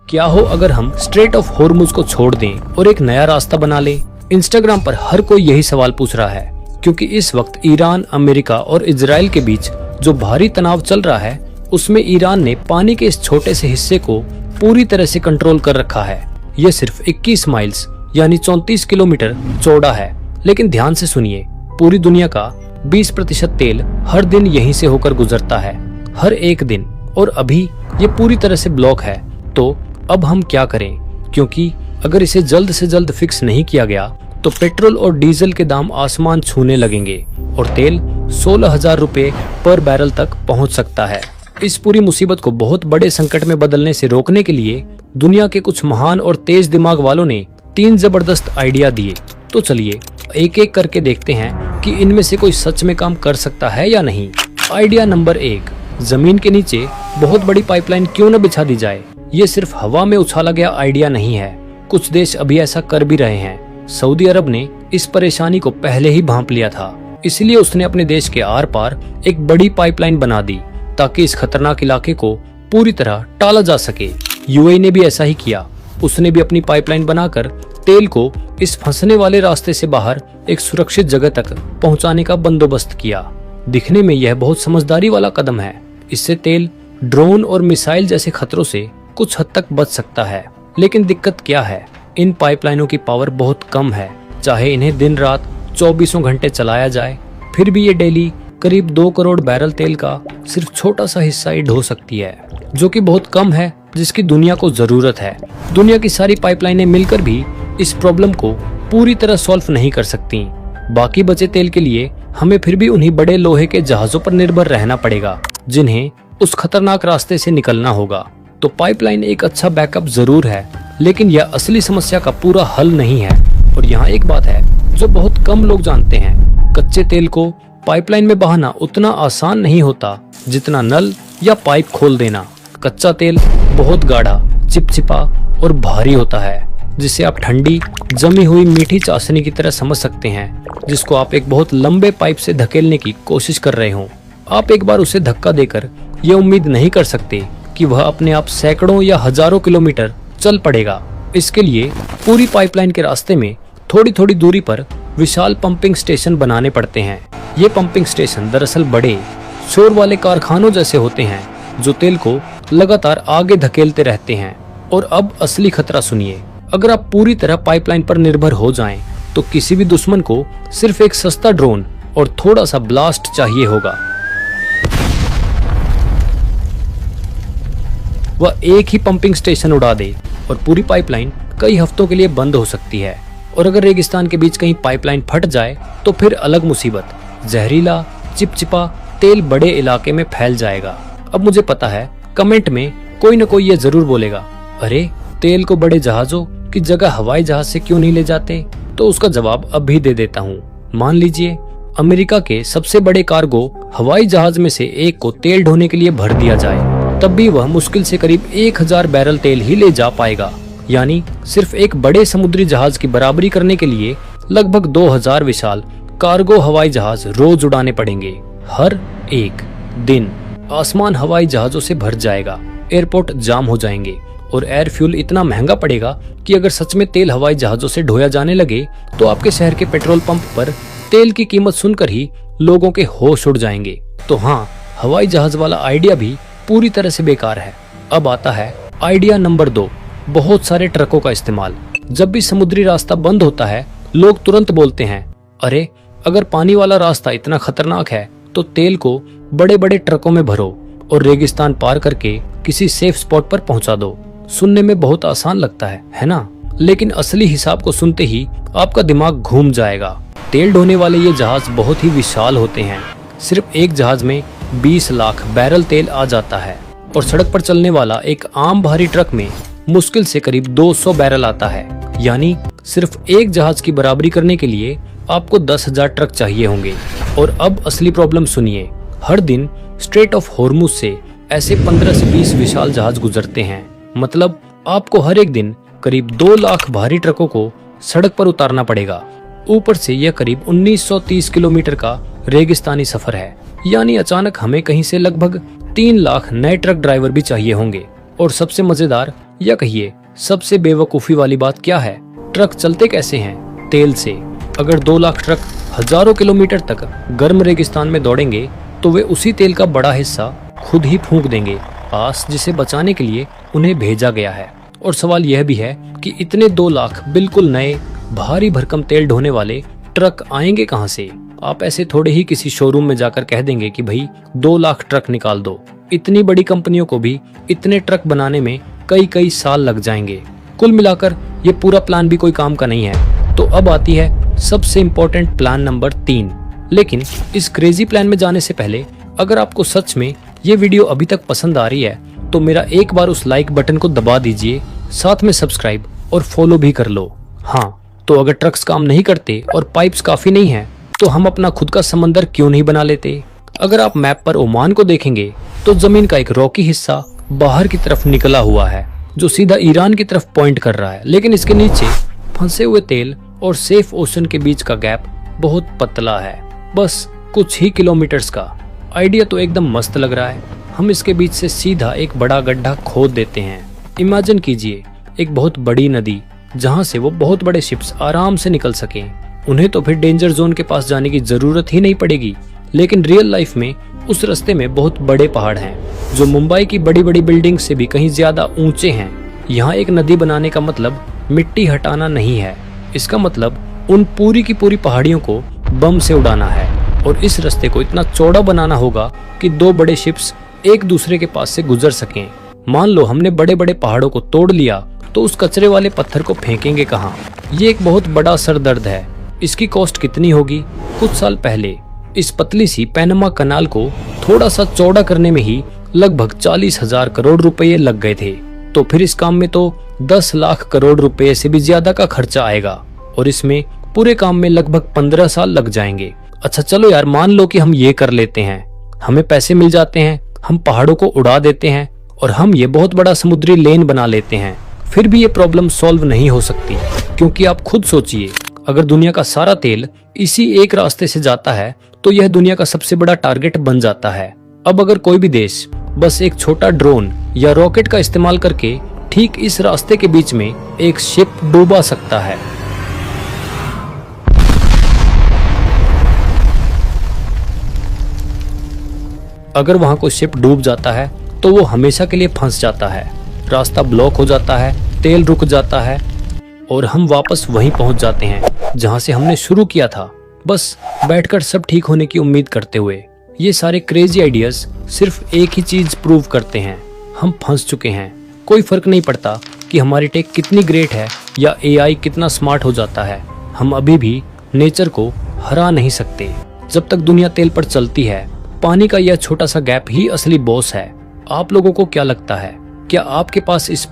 क्या हो अगर हम स्ट्रेट ऑफ हॉर्मुज को छोड़ दें और एक नया रास्ता बना लें? इंस्टाग्राम पर हर कोई यही सवाल पूछ रहा है, क्योंकि इस वक्त ईरान, अमेरिका और इजराइल के बीच जो भारी तनाव चल रहा है, उसमें ईरान ने पानी के इस छोटे से हिस्से को पूरी तरह से कंट्रोल कर रखा है। यह सिर्फ 21 माइल्स यानी 34 किलोमीटर चौड़ा है, लेकिन ध्यान से सुनिए, पूरी दुनिया का 20% तेल हर दिन यहीं से होकर गुजरता है, हर एक दिन। और अभी ये पूरी तरह से ब्लॉक है। तो अब हम क्या करें? क्योंकि अगर इसे जल्द से जल्द फिक्स नहीं किया गया तो पेट्रोल और डीजल के दाम आसमान छूने लगेंगे और तेल 16,000 रुपए पर बैरल तक पहुंच सकता है। इस पूरी मुसीबत को बहुत बड़े संकट में बदलने से रोकने के लिए दुनिया के कुछ महान और तेज दिमाग वालों ने 3 जबरदस्त आइडिया दिए। तो चलिए एक एक करके देखते हैं कि इनमें से कोई सच में काम कर सकता है या नहीं। आइडिया नंबर 1, जमीन के नीचे बहुत बड़ी पाइपलाइन क्यों न बिछा दी जाए। ये सिर्फ हवा में उछाला गया आइडिया नहीं है, कुछ देश अभी ऐसा कर भी रहे हैं। सऊदी अरब ने इस परेशानी को पहले ही भांप लिया था, इसलिए उसने अपने देश के आर पार एक बड़ी पाइपलाइन बना दी ताकि इस खतरनाक इलाके को पूरी तरह टाला जा सके। यूएई ने भी ऐसा ही किया, उसने भी अपनी पाइपलाइन बनाकर तेल को इस फंसने वाले रास्ते से बाहर एक सुरक्षित जगह तक पहुंचाने का बंदोबस्त किया। दिखने में यह बहुत समझदारी वाला कदम है। इससे तेल, ड्रोन और मिसाइल जैसे खतरों से कुछ हद तक बच सकता है। लेकिन दिक्कत क्या है? इन पाइपलाइनों की पावर बहुत कम है। चाहे इन्हें दिन रात 24 घंटे चलाया जाए, फिर भी ये डेली करीब 2 करोड़ बैरल तेल का सिर्फ छोटा सा हिस्सा ही ढो सकती है, जो कि बहुत कम है, जिसकी दुनिया को जरूरत है। दुनिया की सारी पाइपलाइनें मिलकर भी इस प्रॉब्लम को पूरी तरह सॉल्व नहीं कर सकती। बाकी बचे तेल के लिए हमें फिर भी उन्हीं बड़े लोहे के जहाजों पर निर्भर रहना पड़ेगा, जिन्हें उस खतरनाक रास्ते से निकलना होगा। तो पाइपलाइन एक अच्छा बैकअप जरूर है, लेकिन यह असली समस्या का पूरा हल नहीं है। और यहाँ एक बात है जो बहुत कम लोग जानते हैं, कच्चे तेल को पाइपलाइन में बहाना उतना आसान नहीं होता जितना नल या पाइप खोल देना। कच्चा तेल बहुत गाढ़ा, चिपचिपा और भारी होता है, जिसे आप ठंडी जमी हुई मीठी चाशनी की तरह समझ सकते हैं, जिसको आप एक बहुत लंबे पाइप से धकेलने की कोशिश कर रहे हो। आप एक बार उसे धक्का देकर यह उम्मीद नहीं कर सकते कि वह अपने आप सैकड़ों या हजारों किलोमीटर चल पड़ेगा। इसके लिए पूरी पाइपलाइन के रास्ते में थोड़ी थोड़ी दूरी पर विशाल पंपिंग स्टेशन बनाने पड़ते हैं। ये पंपिंग स्टेशन दरअसल बड़े शोर वाले कारखानों जैसे होते हैं, जो तेल को लगातार आगे धकेलते रहते हैं। और अब असली खतरा सुनिए, अगर आप पूरी तरह पाइपलाइन पर निर्भर हो जाएं, तो किसी भी दुश्मन को सिर्फ एक सस्ता ड्रोन और थोड़ा सा ब्लास्ट चाहिए होगा। वह एक ही पंपिंग स्टेशन उड़ा दे और पूरी पाइपलाइन कई हफ्तों के लिए बंद हो सकती है। और अगर रेगिस्तान के बीच कहीं पाइपलाइन फट जाए तो फिर अलग मुसीबत। जहरीला, चिपचिपा तेल बड़े इलाके में फैल जाएगा। अब मुझे पता है कमेंट में कोई न कोई ये जरूर बोलेगा, अरे तेल को बड़े जहाजों की जगह हवाई जहाज से क्यों नहीं ले जाते? तो उसका जवाब अब भी दे देता हूँ। मान लीजिए अमेरिका के सबसे बड़े कार्गो हवाई जहाज में से एक को तेल ढोने के लिए भर दिया जाए, तब भी वह मुश्किल से करीब 1000 बैरल तेल ही ले जा पाएगा। यानी सिर्फ एक बड़े समुद्री जहाज की बराबरी करने के लिए लगभग 2000 विशाल कार्गो हवाई जहाज रोज उड़ाने पड़ेंगे। हर एक दिन आसमान हवाई जहाजों से भर जाएगा, एयरपोर्ट जाम हो जाएंगे और एयर फ्यूल इतना महंगा पड़ेगा कि अगर सच में तेल हवाई जहाजों से ढोया जाने लगे तो आपके शहर के पेट्रोल पंप पर तेल की कीमत सुनकर ही लोगों के होश उड़ जाएंगे। तो हाँ, हवाई जहाज वाला आइडिया भी पूरी तरह से बेकार है। अब आता है आइडिया नंबर 2, बहुत सारे ट्रकों का इस्तेमाल। जब भी समुद्री रास्ता बंद होता है, लोग तुरंत बोलते हैं, अरे अगर पानी वाला रास्ता इतना खतरनाक है तो तेल को बड़े बड़े ट्रकों में भरो और रेगिस्तान पार करके किसी सेफ स्पॉट पर पहुंचा दो। सुनने में बहुत आसान लगता है ना? लेकिन असली हिसाब को सुनते ही आपका दिमाग घूम जाएगा। तेल ढोने वाले ये जहाज बहुत ही विशाल होते हैं। सिर्फ एक जहाज में 20 लाख बैरल तेल आ जाता है और सड़क पर चलने वाला एक आम भारी ट्रक में मुश्किल से करीब 200 बैरल आता है। यानी सिर्फ एक जहाज की बराबरी करने के लिए आपको 10,000 ट्रक चाहिए होंगे। और अब असली प्रॉब्लम सुनिए, हर दिन स्ट्रेट ऑफ हॉर्मुज से ऐसे 15 से 20 विशाल जहाज गुजरते हैं। मतलब आपको हर एक दिन करीब 2 लाख भारी ट्रकों को सड़क पर उतारना पड़ेगा। ऊपर से यह करीब 1930 किलोमीटर का रेगिस्तानी सफर है। यानी अचानक हमें कहीं से लगभग 3 लाख नए ट्रक ड्राइवर भी चाहिए होंगे। और सबसे मजेदार, या कहिए सबसे बेवकूफ़ी वाली बात क्या है, ट्रक चलते कैसे हैं? तेल से। अगर 2 लाख ट्रक हजारों किलोमीटर तक गर्म रेगिस्तान में दौड़ेंगे तो वे उसी तेल का बड़ा हिस्सा खुद ही फूंक देंगे आस जिसे बचाने के लिए उन्हें भेजा गया है। और सवाल यह भी है कि इतने 2 लाख बिल्कुल नए भारी भरकम तेल ढोने वाले ट्रक आएंगे कहां से? आप ऐसे थोड़े ही किसी शोरूम में जाकर कह देंगे कि भाई 2 लाख ट्रक निकाल दो। इतनी बड़ी कंपनियों को भी इतने ट्रक बनाने में कई कई साल लग जाएंगे। कुल मिलाकर ये पूरा प्लान भी कोई काम का नहीं है। तो अब आती है सबसे इम्पोर्टेंट प्लान नंबर 3। लेकिन इस क्रेजी प्लान में जाने से पहले अगर आपको सच में ये वीडियो अभी तक पसंद आ रही है तो मेरा एक बार उस लाइक बटन को दबा दीजिए, साथ में सब्सक्राइब और फॉलो भी कर लो। हाँ, तो अगर ट्रक्स काम नहीं करते और पाइप्स काफी नहीं है तो हम अपना खुद का समंदर क्यों नहीं बना लेते? अगर आप मैप पर ओमान को देखेंगे तो जमीन का एक रॉकी हिस्सा बाहर की तरफ निकला हुआ है जो सीधा ईरान की तरफ पॉइंट कर रहा है, लेकिन इसके नीचे फंसे हुए तेल और सेफ ओशन के बीच का गैप बहुत पतला है, बस कुछ ही किलोमीटर्स का। आइडिया तो एकदम मस्त लग रहा है। हम इसके बीच से सीधा एक बड़ा गड्ढा खोद देते हैं। इमेजिन कीजिए एक बहुत बड़ी नदी जहां से वो बहुत बड़े शिप्स आराम से निकल सकें। उन्हें तो फिर डेंजर जोन के पास जाने की जरूरत ही नहीं पड़ेगी। लेकिन रियल लाइफ में उस रास्ते में बहुत बड़े पहाड़ हैं जो मुंबई की बड़ी बड़ी बिल्डिंग से भी कहीं ज्यादा ऊंचे हैं। यहाँ एक नदी बनाने का मतलब मिट्टी हटाना नहीं है, इसका मतलब उन पूरी की पूरी पहाड़ियों को बम से उड़ाना है। और इस रास्ते को इतना चौड़ा बनाना होगा कि 2 बड़े शिप्स एक दूसरे के पास से गुजर सकें। मान लो हमने बड़े बड़े पहाड़ों को तोड़ लिया तो उस कचरे वाले पत्थर को फेंकेंगे कहाँ? ये एक बहुत बड़ा सरदर्द है। इसकी कॉस्ट कितनी होगी? कुछ साल पहले इस पतली सी पैनमा कनाल को थोड़ा सा चौड़ा करने में ही लगभग 40,000 करोड़ रुपए लग गए थे। तो फिर इस काम में तो 10 लाख करोड़ रुपए से भी ज्यादा का खर्चा आएगा और इसमें पूरे काम में लगभग 15 साल लग जाएंगे। अच्छा चलो यार, मान लो कि हम ये कर लेते हैं, हमें पैसे मिल जाते हैं, हम पहाड़ों को उड़ा देते हैं और हम ये बहुत बड़ा समुद्री लेन बना लेते हैं। फिर भी ये प्रॉब्लम सॉल्व नहीं हो सकती, क्योंकि आप खुद सोचिए, अगर दुनिया का सारा तेल इसी एक रास्ते से जाता है तो यह दुनिया का सबसे बड़ा टारगेट बन जाता है। अब अगर कोई भी देश बस एक छोटा ड्रोन या रॉकेट का इस्तेमाल करके ठीक इस रास्ते के बीच में एक शिप डूबा सकता है। अगर वहां कोई शिप डूब जाता है तो वो हमेशा के लिए फंस जाता है, रास्ता ब्लॉक हो जाता है, तेल रुक जाता है और हम वापस वहीं पहुंच जाते हैं जहां से हमने शुरू किया था, बस बैठकर सब ठीक होने की उम्मीद करते हुए। ये सारे क्रेजी आइडियाज सिर्फ एक ही चीज प्रूव करते हैं, हम फंस चुके हैं। कोई फर्क नहीं पड़ता कि हमारी टेक कितनी ग्रेट है या एआई कितना स्मार्ट हो जाता है, हम अभी भी नेचर को हरा नहीं सकते। जब तक दुनिया तेल पर चलती है, पानी का यह छोटा सा गैप ही असली बॉस है। आप लोगों को क्या लगता है, क्या आपके पास इस